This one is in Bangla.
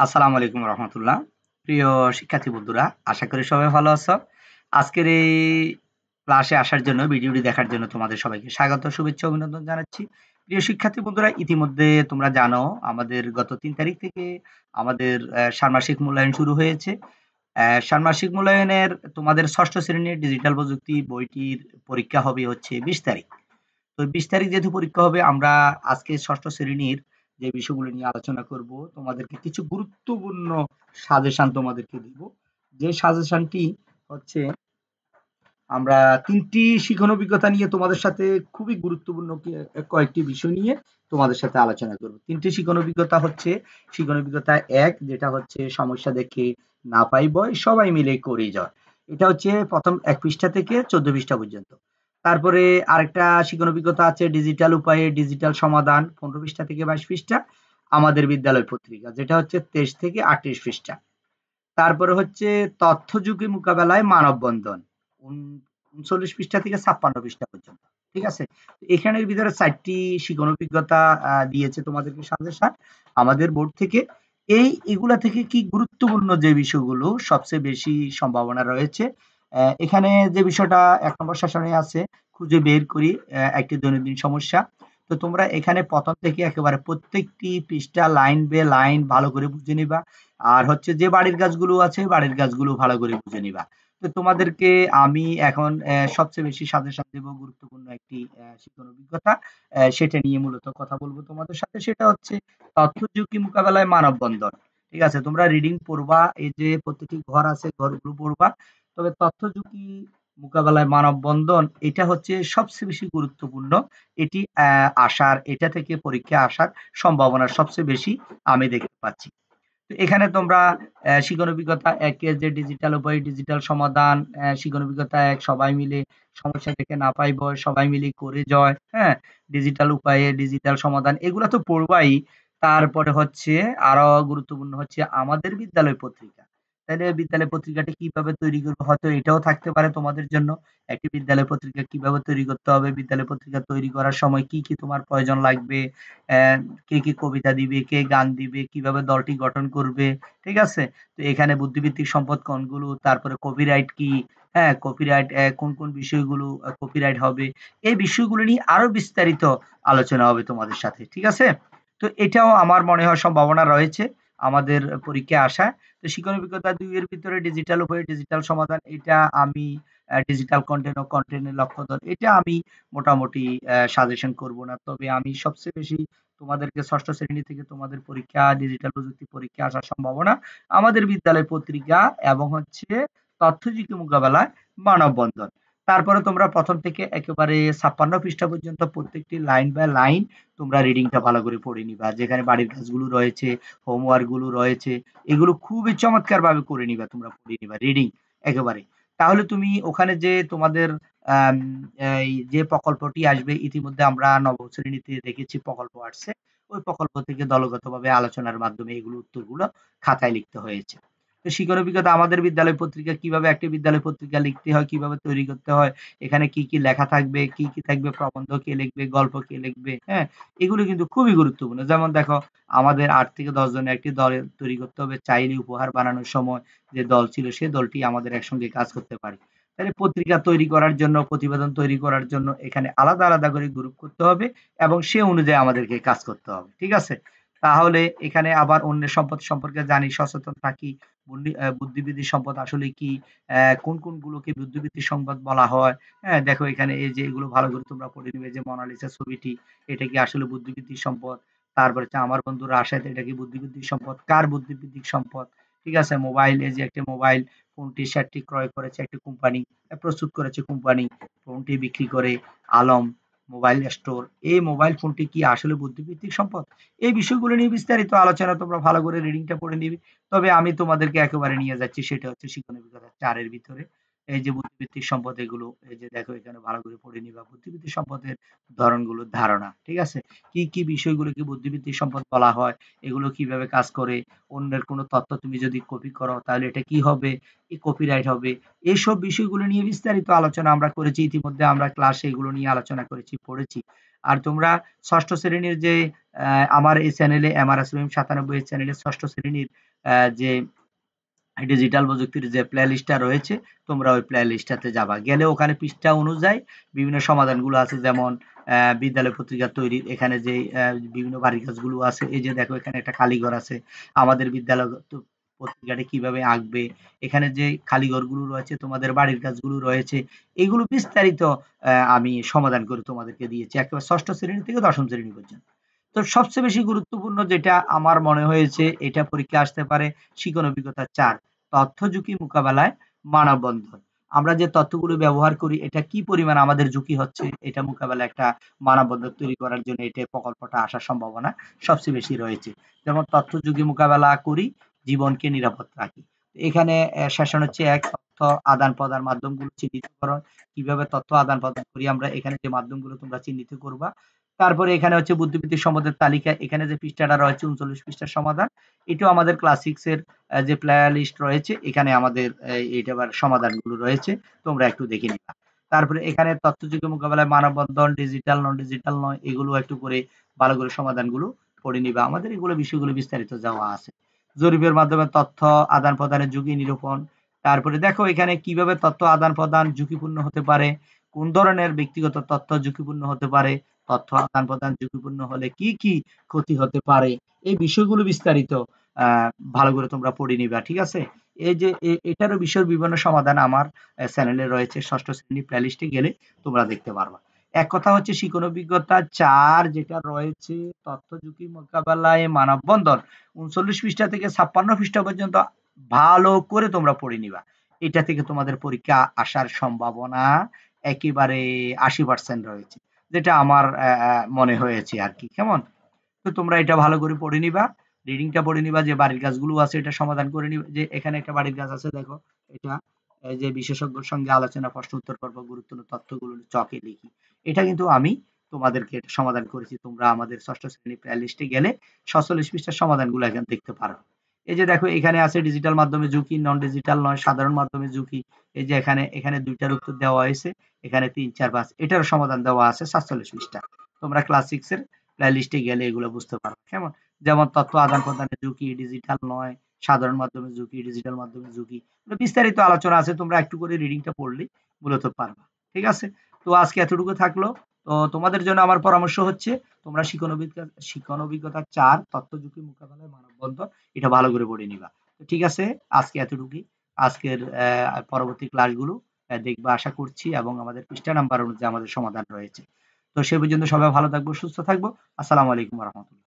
আসসালামু আলাইকুম রহমতুল্লাহ। প্রিয় শিক্ষার্থী বন্ধুরা, আশা করি সবাই ভালো আছো। আজকের এই ক্লাসে আসার জন্য, ভিডিওটি দেখার জন্য তোমাদের সবাইকে স্বাগত, শুভেচ্ছা, অভিনন্দন জানাচ্ছি। প্রিয় শিক্ষার্থী বন্ধুরা, ইতিমধ্যে তোমরা জানো আমাদের গত ৩ তারিখ থেকে আমাদের ষান্মাসিক মূল্যায়ন শুরু হয়েছে। ষান্মাসিক মূল্যায়নের তোমাদের ৬ষ্ঠ শ্রেণীর ডিজিটাল প্রযুক্তি বইটির পরীক্ষা হবে হচ্ছে ২০ তারিখ। তো ২০ তারিখ যেহেতু পরীক্ষা হবে, আমরা আজকে ৬ষ্ঠ শ্রেণীর যে বিষয়গুলো নিয়ে আলোচনা করব, তোমাদেরকে কিছু গুরুত্বপূর্ণ সাজেশন তোমাদেরকে দিব। যে সাজেশনটি হচ্ছে, আমরা ৩টি শিখন অভিজ্ঞতা নিয়ে তোমাদের সাথে খুবই গুরুত্বপূর্ণ কয়েকটি বিষয় নিয়ে তোমাদের সাথে আলোচনা করব। ৩টি শিখন অভিজ্ঞতা হচ্ছে, শিখন অভিজ্ঞতা ১ যেটা হচ্ছে সমস্যা দেখে না পাই ভয়, সবাই মিলে করে যায়। এটা হচ্ছে প্রথম ১ পৃষ্ঠা থেকে ১৪ পৃষ্ঠা পর্যন্ত। তারপরে আরেকটা শিখন অভিজ্ঞতা আছে ডিজিটাল উপায়ে ডিজিটাল সমাধান, ১৫ পৃষ্ঠা থেকে ২২ পৃষ্ঠা, আমাদের বিদ্যালয় পত্রিকা, যেটা হচ্ছে ২৩ থেকে ৩৮ পৃষ্ঠা। তারপরে হচ্ছে তথ্য যুগে মোকাবেলায় মানববন্ধন, ৩৯ পৃষ্ঠা থেকে ৫৬ পৃষ্ঠা পর্যন্ত। ঠিক আছে? এখানের ভিতরে ৪টি শিখন অভিজ্ঞতা দিয়েছে তোমাদেরকে সাজেশন আমাদের বোর্ড থেকে। এগুলা থেকে কি গুরুত্বপূর্ণ যে বিষয়গুলো সবচেয়ে বেশি সম্ভাবনা রয়েছে, এখানে যে বিষয়টা ১ নম্বর সেশনে আছে, খুঁজে বের করি একটি দৈনন্দিন সমস্যা। তো তোমরা এখানে প্রথম থেকে একেবারে প্রত্যেকটি পৃষ্ঠা লাইন বে লাইন ভালো করে বুঝে নিবা। আর হচ্ছে যে বাড়ির কাজগুলো আছে, বাড়ির কাজগুলো ভালো করে বুঝে নিবা। তো তোমাদেরকে আমি এখন সবচেয়ে বেশি সাজেশন দেব গুরুত্বপূর্ণ একটি শিক্ষণ অভিজ্ঞতা। সেটা নিয়ে মূলত কথা বলব তোমাদের সাথে। সেটা হচ্ছে তথ্য ঝুঁকি মোকাবেলায় মানববন্ধন। ঠিক আছে? তোমরা রিডিং পড়বা, এই যে প্রতিটি ঘর আছে ঘরগুলো পড়বা। তবে তথ্য ঝুঁকি মোকাবেলায় মানববন্ধন এটা হচ্ছে সবচেয়ে বেশি গুরুত্বপূর্ণ। এটি এটা থেকে পরীক্ষায় আসার সম্ভাবনা সবচেয়ে বেশি আমি দেখতে পাচ্ছি। তো এখানে তোমরা শিখন অভিজ্ঞতা ১ এর যে ডিজিটাল উপায় ডিজিটাল সমাধান, শিখন অভিজ্ঞতা ১ সবাই মিলে সমস্যা থেকে না পাই ভয়, সবাই মিলে করে জয়, হ্যাঁ? ডিজিটাল উপায়ে ডিজিটাল সমাধান, এগুলা তো পড়বাই। তারপরে হচ্ছে আরো গুরুত্বপূর্ণ হচ্ছে আমাদের বিদ্যালয় পত্রিকা। তাইলে বিদ্যালয় পত্রিকাটি কিভাবে তৈরি করব, হয়তো এটাও থাকতে পারে তোমাদের জন্য। একটি বিদ্যালয় পত্রিকা কিভাবে তৈরি করতে হবে, বিদ্যালয় পত্রিকা তৈরি করার সময় কি, কি তোমার প্রয়োজন লাগবে, অ্যা কে, কে কবিতা দিবে, কে গান দিবে, কিভাবে দলটি গঠন করবে, ঠিক আছে? তো এখানে বুদ্ধিবৃত্তিক সম্পদ কোনগুলো, তারপরে কপিরাইট কি, হ্যাঁ? কপিরাইট কোন, কোন বিষয়গুলো কপিরাইট হবে, এই বিষয়গুলো নিয়ে আরো বিস্তারিত আলোচনা হবে তোমাদের সাথে, ঠিক আছে? তো এটাও আমার মনে হয় সম্ভাবনা রয়েছে আমাদের পরীক্ষায় আসায়। তো শিক্ষণ অভিজ্ঞতা ২ এর ভিতরে ডিজিটাল উপায়ে ডিজিটাল সমাধান, এটা আমি ডিজিটাল কনটেন্ট ও কনটেন্টের লক্ষ্যধর, এটা আমি মোটামুটি সাজেশন করব না। তবে আমি সবচেয়ে বেশি তোমাদেরকে ৬ষ্ঠ শ্রেণী থেকে তোমাদের পরীক্ষা ডিজিটাল প্রযুক্তি পরীক্ষা আসার সম্ভাবনা আমাদের বিদ্যালয় পত্রিকা এবং হচ্ছে তথ্যঝুঁকি মোকাবেলায় মানববন্ধন। তারপরে তোমরা প্রথম থেকে একেবারে ৫৬ পৃষ্ঠা পর্যন্ত প্রত্যেকটি লাইন বাই লাইন তোমরা রিডিংটা ভালো করে পড়ে নিবা। যেখানে বাড়ির কাজগুলো রয়েছে, হোমওয়ার্ক গুলো রয়েছে, এগুলো খুবই চমৎকারভাবে করে নিবা, তোমরা পড়ে নিবা রিডিং একেবারে। তাহলে তুমি ওখানে যে তোমাদের আম এই যে প্রকল্পটি আসবে, ইতিমধ্যে আমরা নবম শ্রেণীতে দেখেছি প্রকল্প আসছে। ওই প্রকল্প থেকে দলগতভাবে আলোচনার মাধ্যমে এগুলো উত্তরগুলো খাতায় লিখতে হয়েছে। তো শিক্ষণ অভিজ্ঞতা আমাদের বিদ্যালয় পত্রিকা, কিভাবে একটি বিদ্যালয় পত্রিকা লিখতে হয়, কিভাবে তৈরি করতে হয়, এখানে কি, কি লেখা থাকবে, কি, কি থাকবে, প্রবন্ধ কে লিখবে, গল্প কে লিখবে, হ্যাঁ? এগুলো কিন্তু খুবই গুরুত্বপূর্ণ। যেমন দেখো, আমাদের ৮ থেকে ১০ জনের একটি দল তৈরি করতে হবে। চাইলে উপহার বানানোর সময় যে দল ছিল সে দলটি আমাদের একসঙ্গে কাজ করতে পারে। তাহলে পত্রিকা তৈরি করার জন্য, প্রতিবেদন তৈরি করার জন্য এখানে আলাদা, আলাদা করে গ্রুপ করতে হবে এবং সে অনুযায়ী আমাদেরকে কাজ করতে হবে। ঠিক আছে? তাহলে এখানে আবার অন্যের সম্পদ সম্পর্কে জানি, সচেতন থাকি। বুদ্ধিবৃত্তিক সম্পদ আসলে কি? কোন, কোনগুলোকে বুদ্ধিবৃত্তিক সম্পদ বলা হয়? হ্যাঁ? দেখো এখানে এই যে এগুলো ভালো করে তোমরা পড়ে নিবে, যে মোনালিসা ছবিটি, এটা কি আসলে বুদ্ধিবৃত্তিক সম্পদ? তারপরে হচ্ছে আমার বন্ধু রাশেদ, এটা কি বুদ্ধিবৃত্তিক সম্পদ? কার বুদ্ধিবৃত্তিক সম্পদ? ঠিক আছে? মোবাইল, এই যে একটা মোবাইল ফোনটি, সেটটি ক্রয় করেছে একটি কোম্পানি, প্রস্তুত করেছে কোম্পানি, ফোনটি বিক্রি করে আলম মোবাইল স্টোর। এই মোবাইল ফোনটি কি আসলে বুদ্ধিবৃত্তিক সম্পদ? এই বিষয়গুলো নিয়ে বিস্তারিত আলোচনা তোমরা ভালো করে রিডিংটা পড়ে নিবে। তবে আমি তোমাদেরকে একেবারে নিয়ে যাচ্ছি, সেটা হচ্ছে শিক্ষণ অভিজ্ঞতা ৪ এর ভিতরে। এই যে বুদ্ধিবৃত্তিক সম্পদ এগুলো, এই যে দেখো এখানে ভালো করে পড়ে নিবা বুদ্ধিবৃত্তিক সম্পদের ধরনগুলো, ধারণা, ঠিক আছে? কি কি বিষয়গুলোকে বুদ্ধিবৃত্তিক সম্পদ বলা হয়, এগুলো কিভাবে কাজ করে, অন্যের কোনো তথ্য তুমি যদি কপি করো তাহলে এটা কি হবে, এই কপিরাইট হবে। এইসব বিষয়গুলো নিয়ে বিস্তারিত আলোচনা আমরা করেছি ইতিমধ্যে, আমরা ক্লাসে এগুলো নিয়ে আলোচনা করেছি, পড়েছি। আর তোমরা ষষ্ঠ শ্রেণীর যে আমার এই চ্যানেলে এমআরএস রহিম 97 এই চ্যানেলে ষষ্ঠ শ্রেণীর যে ডিজিটাল প্রযুক্তির যে প্লে লিস্টটা রয়েছে, তোমরা ওই প্লে লিস্টটাতে যাবা, গেলে ওখানে পৃষ্ঠা অনুযায়ী বিভিন্ন সমাধানগুলো আছে, যেমন বিদ্যালয় পত্রিকা তৈরি, এখানে যে বিভিন্ন বাড়ির কাজগুলো আছে, এই যে দেখো এখানে একটা খালিঘর আছে, আমাদের বিদ্যালয় পত্রিকাটা কিভাবে আঁকবে, এখানে যে খালিঘরগুলো রয়েছে, তোমাদের বাড়ির কাজগুলো রয়েছে, এগুলো বিস্তারিত আমি সমাধান করে তোমাদেরকে দিয়েছি একেবারে ষষ্ঠ শ্রেণী থেকে দশম শ্রেণী পর্যন্ত। তো সবচেয়ে বেশি গুরুত্বপূর্ণ যেটা আমার মনে হয়েছে, এটা পরীক্ষা আসতে পারে, শিখন অভিজ্ঞতা 4, তথ্য ঝুঁকি মোকাবেলায় মানববন্ধন। আমরা যে তথ্যগুলো ব্যবহার করি এটা কি পরিমাণ আমাদের ঝুঁকি হচ্ছে, এটা মোকাবেলায় একটা মানববন্ধন তৈরি করার জন্য এটা প্রকল্পটা আসার সম্ভাবনা সবচেয়ে বেশি রয়েছে। যেমন তথ্য ঝুঁকি মোকাবেলা করি, জীবনকে নিরাপদ রাখি। এখানে সেশন হচ্ছে 1, তথ্য আদান প্রদান মাধ্যমগুলো চিহ্নিতকরণ, কিভাবে তথ্য আদান প্রদান করি আমরা, এখানে যে মাধ্যমগুলো তোমরা চিহ্নিত করবা। তারপরে এখানে হচ্ছে বুদ্ধিবৃত্তিক সম্পদের তালিকা, এখানে যে পৃষ্ঠাটা রয়েছে 39 পৃষ্ঠার সমাধান, এটাও আমাদের ক্লাস 6 এর যে প্লে লিস্ট রয়েছে, এখানে আমাদের এইটার সমাধানগুলো রয়েছে, তোমরা একটু দেখে নিবা। তারপরে এখানে তথ্যযোগ্য মোকাবেলায় মানববন্ধন, ডিজিটাল নন ডিজিটাল নয়, এগুলো একটু করে ভালো করে সমাধানগুলো পড়ে নিবা। আমাদের এগুলো বিষয়গুলো বিস্তারিত দেওয়া আছে। জরিপের মাধ্যমে তথ্য আদান প্রদানের ঝুঁকি নিরূপণ। তারপরে দেখো এখানে কিভাবে তথ্য আদান প্রদান ঝুঁকিপূর্ণ হতে পারে, কোন ধরনের ব্যক্তিগত তথ্য ঝুঁকিপূর্ণ হতে পারে, তথ্য আদান প্রদান ঝুঁকিপূর্ণ হলে কি কি ক্ষতি হতে পারে, এই বিষয়গুলো বিস্তারিত ভালো করে তোমরা পড়ে নিবা, ঠিক আছে? এই যে এটারও বিষয়ের বিভিন্ন সমাধান আমার চ্যানেলে রয়েছে, ষষ্ঠ শ্রেণী প্লেলিস্টে গেলে তোমরা দেখতে পারবা। এক কথা হচ্ছে শিখন অভিজ্ঞতা 4 যেটা রয়েছে, তথ্য ঝুঁকি মোকাবেলায় মানববন্ধন, 39 পৃষ্ঠা থেকে 56 পৃষ্ঠা পর্যন্ত ভালো করে তোমরা পড়ে নিবা। এটা থেকে তোমাদের পরীক্ষা আসার সম্ভাবনা একেবারে 80% রয়েছে, যেটা আমার মনে হয়েছে আর কি। কেমন? তো তোমরা এটা ভালো করে পড়ে নিবা, রিডিংটা পড়ে নিবা, যে বাড়ির কাজগুলো আছে এটা সমাধান করে নিবা। যে এখানে একটা বাড়ির কাজ আছে, দেখো এটা, এই যে বিশেষজ্ঞের সঙ্গে আলোচনা, প্রশ্ন উত্তর পর্ব, গুরুত্বপূর্ণ তথ্যগুলো চকে লিখি, এটা কিন্তু আমি তোমাদেরকে এটা সমাধান করেছি। তোমরা আমাদের ষষ্ঠ শ্রেণী প্লে লিস্টে গেলে 47 পৃষ্ঠার সমাধানগুলো এখানে দেখতে পারো। এই যে দেখো এখানে আছে ডিজিটাল মাধ্যমে ঝুঁকি, নন ডিজিটাল নয়, সাধারণ মাধ্যমে ঝুঁকি। এই যে এখানে এখানে দুইটার উত্তর দেওয়া হয়েছে, এখানে 3, 4, 5 এটার সমাধান দেওয়া আছে 47 পৃষ্ঠা। তোমরা ক্লাস 6 এর প্লে লিস্টে গেলে এগুলো বুঝতে পারবে। কেমন? যেমন তথ্য আদান প্রদানের ঝুঁকি, ডিজিটাল নয়, সাধারণ মাধ্যমে ঝুঁকি, ডিজিটাল মাধ্যমে ঝুঁকি, বিস্তারিত আলোচনা আছে, তোমরা একটু করে রিডিংটা পড়লেই মূলত পারবা। ঠিক আছে? তো আজকে এতটুকু থাকলো। তো তোমাদের জন্য আমার পরামর্শ হচ্ছে, তোমরা শিখন অভিজ্ঞতা 4, তথ্য ঝুঁকি মোকাবেলায় মানববন্ধন, এটা ভালো করে পড়ে নিবা। তো ঠিক আছে, আজকে এতটুকুই। আজকের পরবর্তী ক্লাসগুলো দেখবা আশা করছি, এবং আমাদের পৃষ্ঠা নাম্বার অনুযায়ী আমাদের সমাধান রয়েছে। তো সে পর্যন্ত সবাই ভালো থাকবো, সুস্থ থাকবো। আসসালামু আলাইকুম ওয়া রাহমাতুল্লাহ।